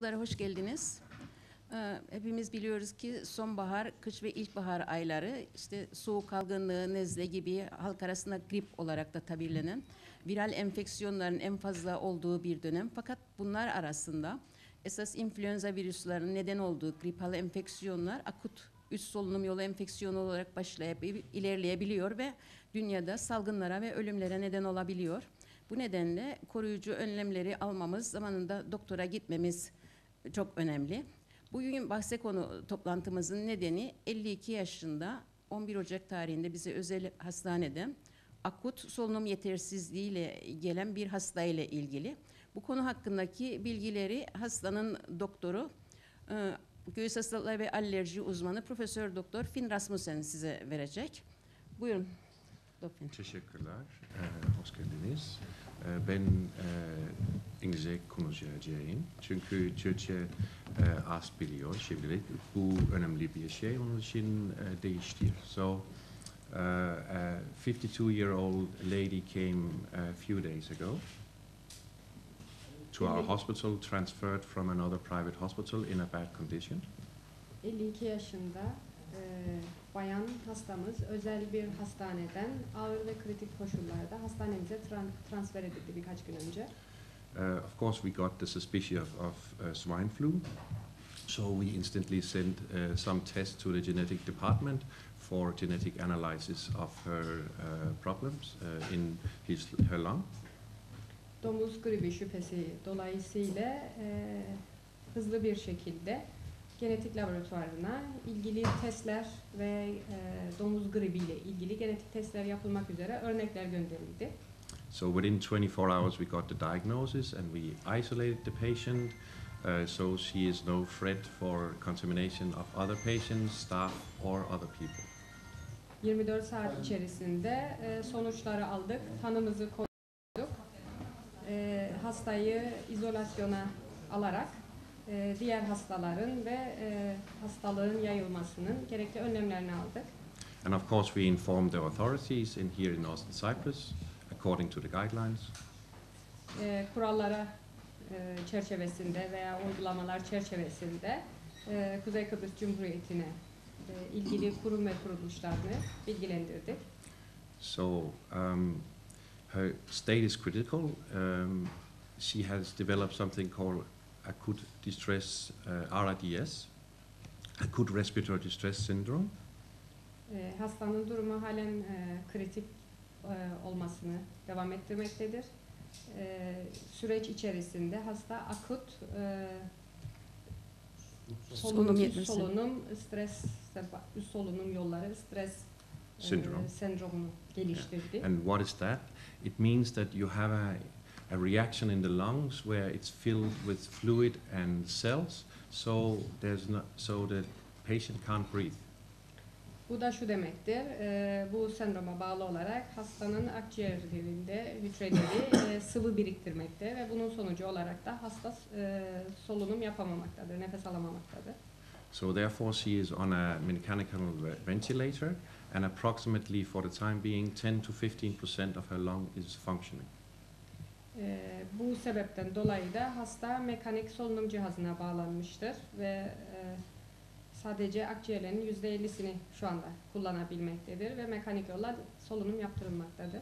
Hoş geldiniz. Hepimiz biliyoruz ki sonbahar, kış ve ilkbahar ayları işte soğuk algınlığı, nezle gibi halk arasında grip olarak da tabirlenen viral enfeksiyonların en fazla olduğu bir dönem. Fakat bunlar arasında esas influenza virüslerinin neden olduğu gripal enfeksiyonlar akut üst solunum yolu enfeksiyonu olarak başlayıp ilerleyebiliyor ve dünyada salgınlara ve ölümlere neden olabiliyor. Bu nedenle koruyucu önlemleri almamız, zamanında doktora gitmemiz çok önemli. Bugün bahse konu toplantımızın nedeni 52 yaşında 11 Ocak tarihinde bize Özel Hastaneden akut solunum yetersizliğiyle gelen bir hasta ile ilgili. Bu konu hakkındaki bilgileri hastanın doktoru, göğüs hastalıkları ve alerji uzmanı Profesör Doktor Finn Rasmussen size verecek. Buyurun. Doktor. Teşekkürler. Hoş geldiniz. Ben İngilizce konuşacağım. Çünkü Türkçe az biliyor şimdilik. Bu önemli bir şey. Onun için değiştir. So, a 52-year-old lady came a few days ago to our hospital, transferred from another private hospital in a bad condition. 52 yaşında bayan hastamız özel bir hastaneden ağır ve kritik koşullarda hastanemize transfer edildi birkaç gün önce. Of course, we got the suspicion of swine flu, so we instantly sent some tests to the genetic department for genetic analysis of her problems in her lung. Domuz gribi şüphesi dolayısıyla hızlı bir şekilde genetik laboratuvarına ilgili testler ve domuz gribi ile ilgili genetik testler yapılmak üzere örnekler gönderildi. So within 24 hours we got the diagnosis and we isolated the patient, so she is no threat for contamination of other patients, staff or other people. 24 saat içerisinde sonuçları aldık, tanımızı koyduk, hastayı izolasyona alarak diğer hastaların ve hastalığın yayılmasının gerekli önlemlerini aldık. And of course we informed the authorities here in Northern Cyprus according to the guidelines. Kurallara çerçevesinde veya uygulamalar çerçevesinde Kuzey Kıbrıs Cumhuriyeti'ne ilgili kurum ve kuruluşlarını bilgilendirdik. So her state is critical. She has developed something called acute distress, RDS, acute respiratory distress syndrome. Hastanın durumu halen kritik olmasını devam ettirmektedir. Süreç içerisinde hasta akut üst solunum yolları stres sendromunu geliştirdi. Yeah. And what is that? It means that you have a reaction in the lungs where it's filled with fluid and cells, so the patient can't breathe. Bu da şu demektir, bu sendroma bağlı olarak hastanın akciğerlerinde hücreleri sıvı biriktirmekte ve bunun sonucu olarak da hasta solunum yapamamaktadır, nefes alamamaktadır. So therefore she is on a mechanical ventilator and approximately for the time being 10 to 15% of her lung is functioning. Bu sebepten dolayı da hasta mekanik solunum cihazına bağlanmıştır ve sadece akciğerlerinin %50'sini şu anda kullanabilmektedir ve mekanik yolla solunum yaptırılmaktadır.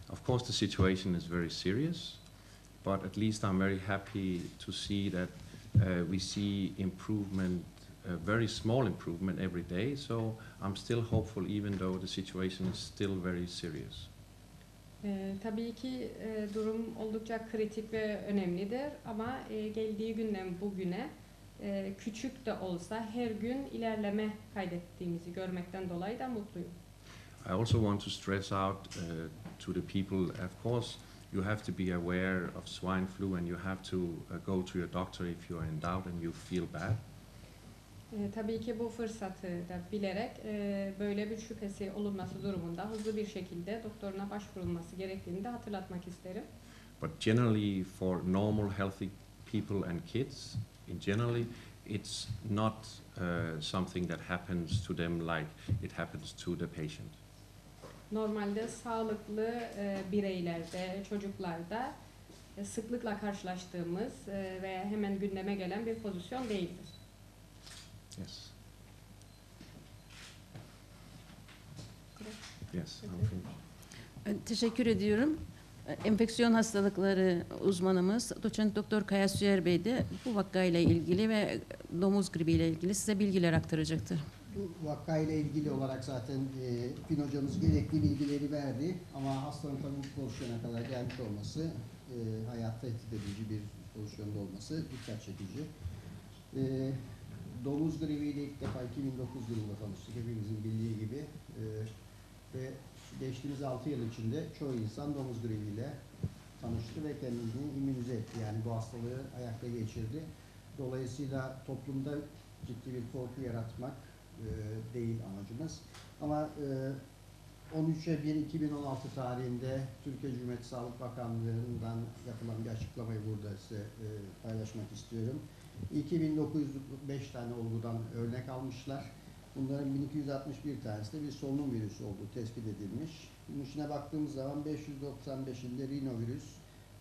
Of course the situation is very serious, but at least I'm very happy to see that we see improvement, very small improvement every day, so I'm still hopeful even though the situation is still very serious. Tabii ki durum oldukça kritik ve önemlidir ama geldiği günden bugüne küçük de olsa her gün ilerleme kaydettiğimizi görmekten dolayı da mutluyum. I also want to stress out to the people, of course, you have to be aware of swine flu and you have to go to your doctor if you are in doubt and you feel bad. Tabii ki bu fırsatı da bilerek böyle bir şüphesi olunması durumunda hızlı bir şekilde doktoruna başvurulması gerektiğini de hatırlatmak isterim. But generally for normal healthy people and kids, in generally it's not something that happens to them like it happens to the patient. Normalde sağlıklı bireylerde, çocuklarda sıklıkla karşılaştığımız ve hemen gündeme gelen bir pozisyon değildir. Yes. Yes, I'm finished. Teşekkür ediyorum. Enfeksiyon hastalıkları uzmanımız Doçent Doktor Kaya Süer Bey de bu vakayla ilgili ve domuz gribi ile ilgili size bilgiler aktaracaktır. Bu vakayla ilgili olarak zaten Fin hocamız gerekli bilgileri verdi ama hastanın tabii bu pozisyona kadar gelmiş olması, hayat tehdit edici bir pozisyonda olması dikkat çekici. Domuz gribiyle ilk defa 2009 yılında tanıştık hepimizin bildiği gibi ve geçtiğimiz 6 yıl içinde çoğu insan domuz gribiyle tanıştı ve kendini immünize etti. Yani bu hastalığı ayakta geçirdi. Dolayısıyla toplumda ciddi bir korku yaratmak değil amacımız. Ama 13/1/2016 tarihinde Türkiye Cumhuriyeti Sağlık Bakanlığı'ndan yapılan bir açıklamayı burada size paylaşmak istiyorum. 2905 tane olgudan örnek almışlar. Bunların 1261 tanesi de bir solunum virüsü olduğu tespit edilmiş. Bunun içine baktığımız zaman 595'inde rinovirüs,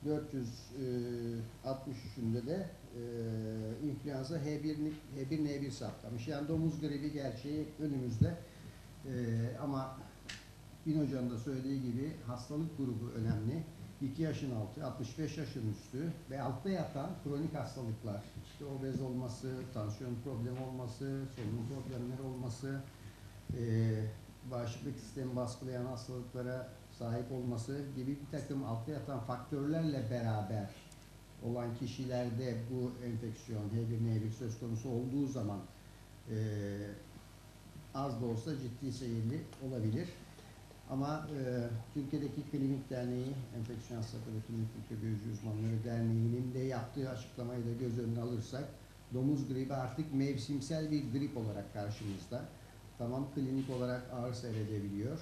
463'ünde de influenza H1N1 saptamış. Yani domuz gribi gerçeği önümüzde. Ama Bin Hoca'nın da söylediği gibi hastalık grubu önemli. 2 yaşın altı, 65 yaşın üstü ve altta yatan kronik hastalıklar, işte obez olması, tansiyon problemi olması, solunum problemleri olması, bağışıklık sistemi baskılayan hastalıklara sahip olması gibi bir takım altta yatan faktörlerle beraber olan kişilerde bu enfeksiyon, H1N1 söz konusu olduğu zaman az da olsa ciddi seyirli olabilir. Ama Türkiye'deki Klinik Derneği, Enfeksiyon Hastalıkları ve Klinik Mikrobiyoloji Uzmanları Derneği'nin de yaptığı açıklamayı da göz önüne alırsak, domuz gribi artık mevsimsel bir grip olarak karşımızda. Tamam, klinik olarak ağır seyredebiliyor.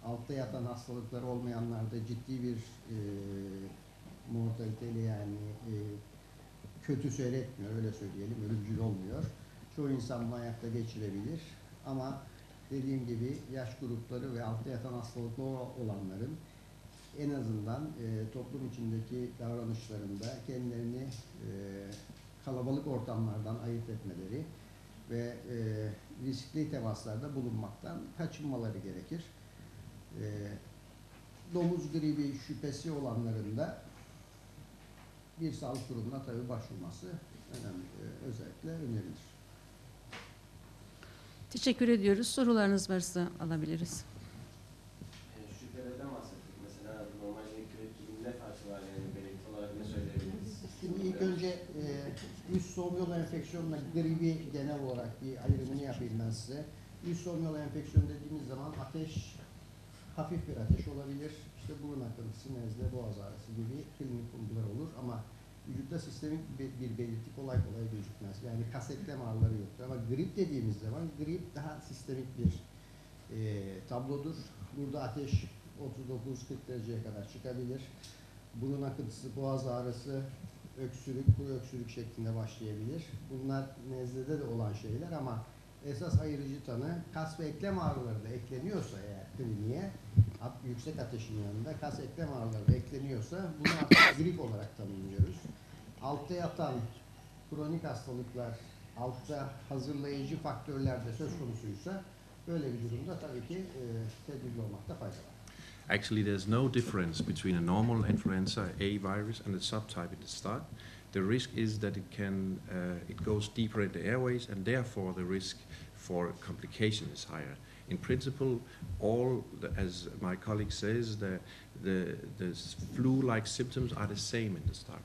Altta yatan hastalıkları olmayanlarda ciddi bir mortaliteli yani kötü seyretmiyor, öyle söyleyelim, ölümcül olmuyor. Çoğu insan bunu ayakta geçirebilir ama dediğim gibi yaş grupları ve altta yatan hastalıklı olanların en azından toplum içindeki davranışlarında kendilerini kalabalık ortamlardan ayırt etmeleri ve riskli temaslarda bulunmaktan kaçınmaları gerekir. Domuz gribi şüphesi olanların da bir sağlık kurumuna tabii başvurması önemli, özellikle önerilir. Teşekkür ediyoruz. Sorularınız varsa alabiliriz. Şüphelerden bahsettik. Mesela normalde grip gibi ne farkı var yani belirti olarak ne söyleyebiliriz? Şimdi ilk önce üst solunum yolu enfeksiyonuna gribi genel olarak bir ayrımını yapayım ben size. Üst solunum yolu enfeksiyonu dediğimiz zaman ateş, hafif bir ateş olabilir. İşte burun akıntısı, nezle, boğaz ağrısı gibi klinik bulgular olur ama vücutta sistemik bir belirti kolay kolay gözükmez. Yani kas eklem ağrıları yoktur. Ama grip dediğimiz zaman grip daha sistemik bir tablodur. Burada ateş 39-40 dereceye kadar çıkabilir. Burun akıntısı, boğaz ağrısı, öksürük, kuru öksürük şeklinde başlayabilir. Bunlar nezlede de olan şeyler ama esas ayırıcı tanı kas ve eklem ağrıları da ekleniyorsa eğer kliniğe, yüksek ateşin yanında kas eklem ağrıları da ekleniyorsa bunu artık grip olarak tanımlıyoruz. Altta yatan kronik hastalıklar, altta hazırlayıcı faktörler de söz konusuysa böyle bir durumda tabii ki tedbirli olmakta fayda var. Actually, there's no difference between a normal influenza A virus and a subtype at the start. The risk is that it goes deeper in the airways, and therefore the risk for complication is higher. In principle, as my colleague says, the flu-like symptoms are the same in the start.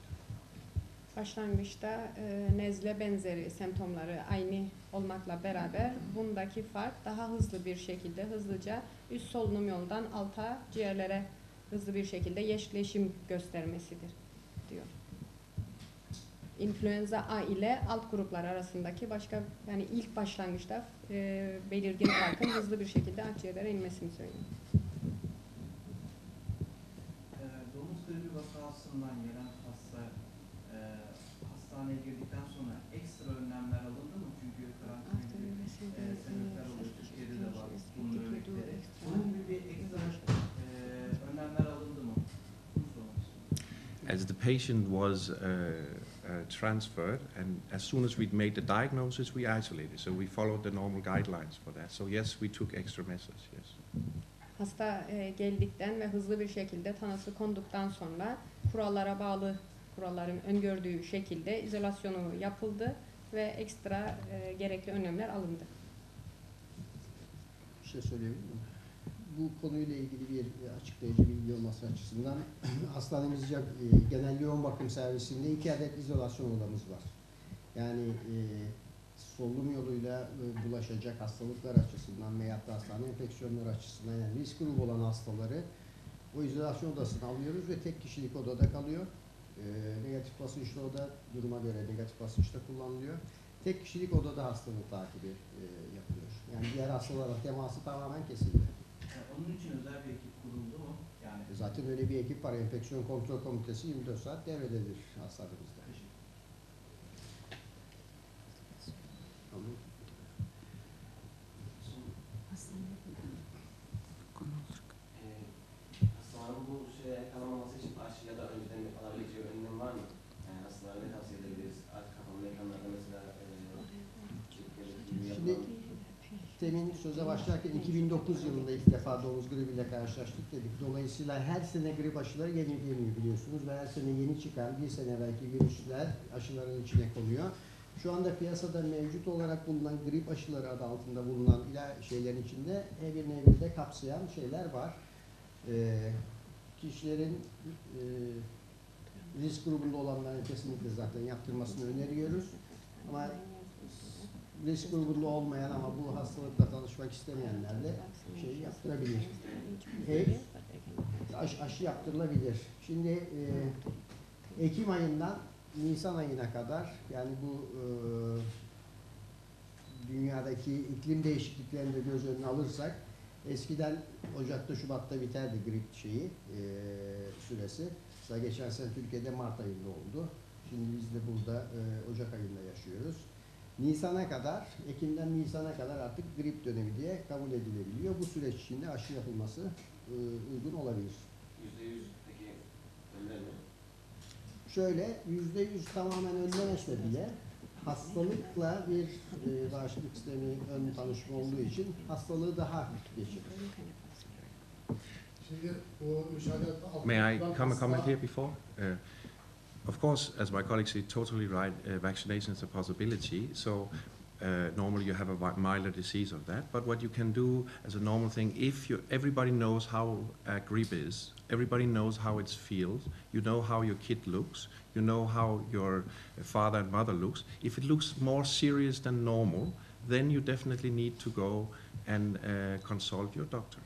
Başlangıçta nezle benzeri semptomları aynı olmakla beraber bundaki fark daha hızlı bir şekilde, hızlıca üst solunum yolundan alta, ciğerlere hızlı bir şekilde yeşleşim göstermesidir diyor. İnfluenza A ile alt gruplar arasındaki başka, yani ilk başlangıçta belirgin farkın hızlı bir şekilde akciğerlere inmesini söylüyor. Domuz gribi vakasından gelen hasta hastaneye girdikten sonra ekstra önlemler alındı mı? Çünkü karantina gibi sebepler olur. Türkiye'de de var bunun örnekleri. Bunun gibi bir ekstra önlemler alındı mı? As the patient was transferred, and as soon as we'd made the diagnosis, we isolated. So we followed the normal guidelines for that. So yes, we took extra measures. Yes. Hasta geldikten ve hızlı bir şekilde tanısı konduktan sonra kurallara bağlı, kuralların öngördüğü şekilde izolasyonu yapıldı ve ekstra gerekli önlemler alındı. Bir şey söyleyebilir miyim? Bu konuyla ilgili bir açıklayıcı bilgi olması açısından hastanemizce genel yoğun bakım servisinde 2 adet izolasyon odamız var. Yani solunum yoluyla bulaşacak hastalıklar açısından veyahut da hastane enfeksiyonları açısından yani risk grubu olan hastaları o izolasyon odasına alıyoruz ve tek kişilik odada kalıyor. Negatif basınçlı oda duruma göre negatif basınçta kullanılıyor. Tek kişilik odada hastalık takibi yapılıyor. Yani diğer hastalarla teması tamamen kesildi. Onun için özel bir ekip kuruldu mu? Yani Zaten öyle bir ekip var. Enfeksiyon kontrol komitesi 24 saat devrededir hastanemizde. Hastaların bu şeye yakalanmaması için aşı ya da önceden alabileceği önlem var mı? Yani hastalara ne tavsiye edebiliriz? Kapalı mekanlarda mesela Şimdi temin söze başlarken 2009 yılında ilk defa domuz gribiyle karşılaştık dedik. Dolayısıyla her sene grip aşıları yenileniyor biliyorsunuz ve her sene yeni çıkan bir sene belki virüsler aşıların içine konuyor. Şu anda piyasada mevcut olarak bulunan grip aşıları adı altında bulunan şeylerin içinde H1N1'i de kapsayan şeyler var. Kişilerin risk grubunda olanların kesinlikle zaten yaptırmasını öneriyoruz. Ama risk grubunda olmayan ama bu hastalıkla tanışmak istemeyenler de şeyi yaptırabilir. Aşı yaptırılabilir. Şimdi Ekim ayından Nisan ayına kadar yani bu dünyadaki iklim değişikliklerini de göz önüne alırsak eskiden Ocak'ta Şubat'ta biterdi grip süresi. Mesela geçen sene Türkiye'de Mart ayında oldu. Şimdi biz de burada Ocak ayında yaşıyoruz. Nisan'a kadar, Ekim'den Nisan'a kadar artık grip dönemi diye kabul edilebiliyor. Bu süreç içinde aşı yapılması uygun olabilir. %100 peki önler mi? Şöyle, %100 tamamen önlemese bile hastalıkla bir bağışıklık sistemi ön tanışma olduğu için hastalığı daha hafif geçirir. Şimdi bu müşahede May I comment here before? Of course, as my colleague said, totally right, vaccination is a possibility. So normally you have a milder disease of that. But what you can do as a normal thing, if everybody knows how grippe is, everybody knows how it feels, you know how your kid looks, you know how your father and mother looks. If it looks more serious than normal, then you definitely need to go and consult your doctor.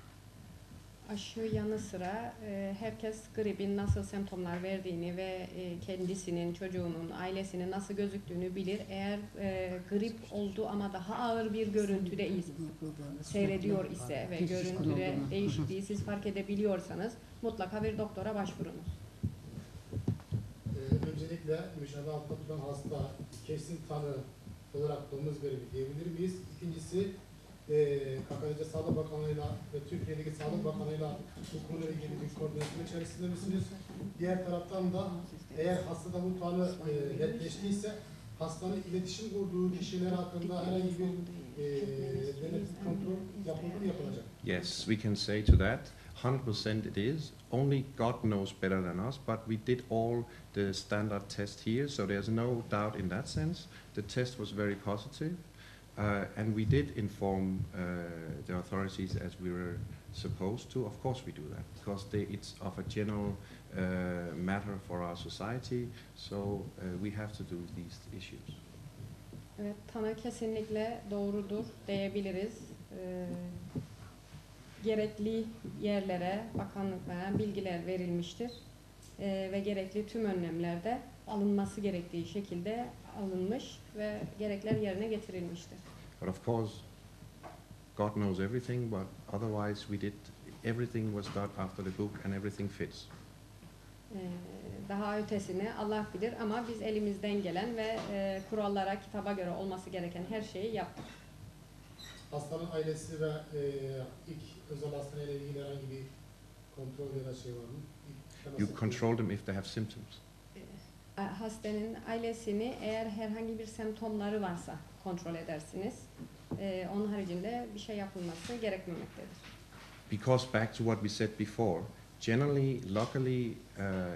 Aşı yanı sıra herkes gripin nasıl semptomlar verdiğini ve kendisinin, çocuğunun, ailesinin nasıl gözüktüğünü bilir. Eğer grip oldu ama daha ağır bir görüntüde seyrediyor ise ve görüntüde değişikliği siz fark edebiliyorsanız mutlaka bir doktora başvurunuz. Öncelikle müşahede altında tutulan hasta kesin tanı olarak domuz gribi diyebilir miyiz? İkincisi KKTC Sağlık Bakanlığı'yla ve Türkiye'deki Sağlık Bakanlığı'yla bu konuyla ilgili bir koordinasyon içerisinde misiniz? Diğer taraftan da eğer hastada bu tanı netleştiyse hastanın iletişim kurduğu kişiler hakkında herhangi bir denetim kontrol yapıldı mı yapılacak? Yes, we can say to that. 100% it is. Only God knows better than us, but we did all the standard tests here, so there's no doubt in that sense. The test was very positive. And we did inform the authorities as we were supposed to. Of course we do that, because it's of a general matter for our society, so we have to do these issues. Evet, tanı kesinlikle doğrudur diyebiliriz. Gerekli yerlere, bakanlıklara bilgiler verilmiştir ve gerekli tüm önlemler de alınması gerektiği şekilde alınmış ve gerekler yerine getirilmiştir. But of course, God knows everything, but otherwise we did, everything was done after the book and everything fits. Daha ötesini Allah bilir ama biz elimizden gelen ve kurallara, kitaba göre olması gereken her şeyi yaptık. Hastanın ailesi ve ilk özel hastaneyle ilgili herhangi bir kontrol ya da şey var mı? You control them if they have symptoms. hastanın ailesini eğer herhangi bir semptomları varsa kontrol edersiniz. Onun haricinde bir şey yapılması gerekmemektedir. Because back to what we said before, generally, locally,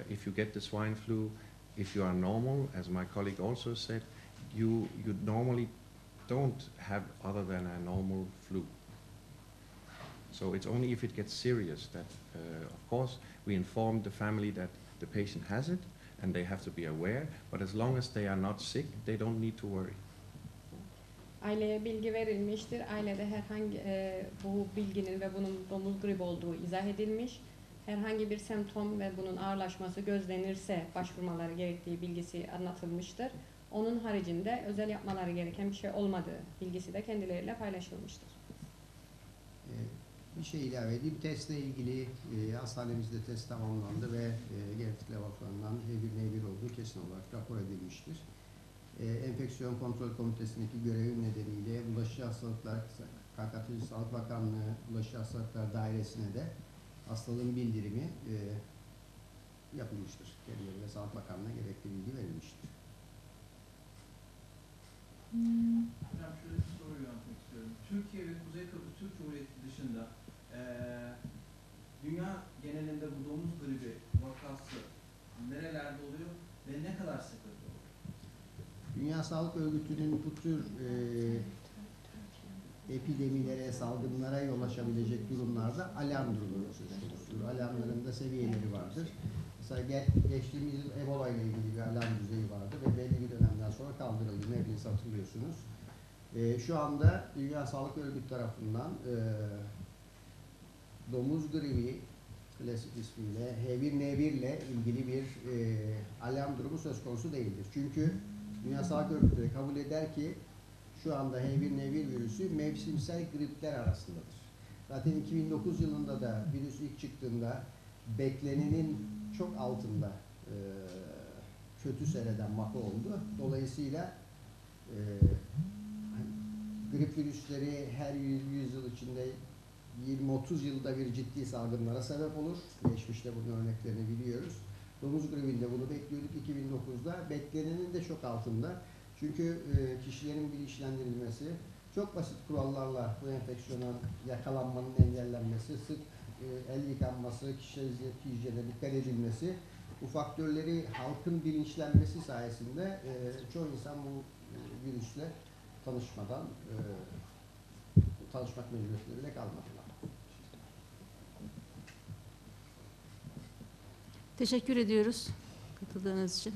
if you get the swine flu, if you are normal, as my colleague also said, you normally don't have other than a normal flu. So it's only if it gets serious that, of course, we inform the family that the patient has it, and they have to be aware, but as long as they are not sick, they don't need to worry. Aileye bilgi verilmiştir. Ailede herhangi bu bilginin ve bunun domuz gribi olduğu izah edilmiş. Herhangi bir semptom ve bunun ağırlaşması gözlenirse başvurmaları gerektiği bilgisi anlatılmıştır. Onun haricinde özel yapmaları gereken bir şey olmadığı bilgisi de kendileriyle paylaşılmıştır. Bir şey ilave edeyim. Testle ilgili hastanemizde test tamamlandı ve genetik laboratuvarından H1N1 olduğu kesin olarak rapor edilmiştir. Enfeksiyon Kontrol Komitesi'ndeki görevim nedeniyle Bulaşıcı Hastalıklar, KKTC Sağlık Bakanlığı Bulaşıcı Hastalıklar Dairesi'ne de hastalığın bildirimi yapılmıştır. Kendilerine Sağlık Bakanlığı'na gerekli bilgi verilmiştir. Hocam şöyle bir soru yöneltmek istiyorum. Türkiye ve Kuzey Kıbrıs Türk Cumhuriyeti dışında dünya genelinde bu domuz gribi vakası nerelerde oluyor ve ne kadar sıklıkla oluyor? Dünya Sağlık Örgütü'nün bu tür epidemilere, salgınlara yol açabilecek durumlarda alarm durumu söz konusudur. Alarmların da seviyeleri vardır. Mesela geçtiğimiz yıl Ebola ile ilgili bir alarm düzeyi vardı ve belli bir dönemden sonra kaldırıldı. Hepiniz hatırlıyorsunuz. Şu anda Dünya Sağlık Örgütü tarafından domuz gribi klasik ismiyle H1N1 ile ilgili bir alarm durumu söz konusu değildir. Çünkü Dünya Sağlık Örgütü de kabul eder ki şu anda H1N1 virüsü mevsimsel gripler arasındadır. Zaten 2009 yılında da virüs ilk çıktığında beklenenin çok altında kötü seyreden vaka oldu. Dolayısıyla grip virüsleri her 100 yıl içinde 20-30 yılda bir ciddi salgınlara sebep olur. Geçmişte bunun örneklerini biliyoruz. Domuz gribinde bunu bekliyorduk 2009'da. Beklenenin de çok altında. Çünkü kişilerin bilinçlendirilmesi, çok basit kurallarla bu enfeksiyona yakalanmanın engellenmesi, sık el yıkanması, kişisel hijyene dikkat edilmesi, bu faktörleri halkın bilinçlenmesi sayesinde çoğu insan bu virüsle tanışmadan tanışmak mecburiyetinde bile kalmadılar. Teşekkür ediyoruz katıldığınız için.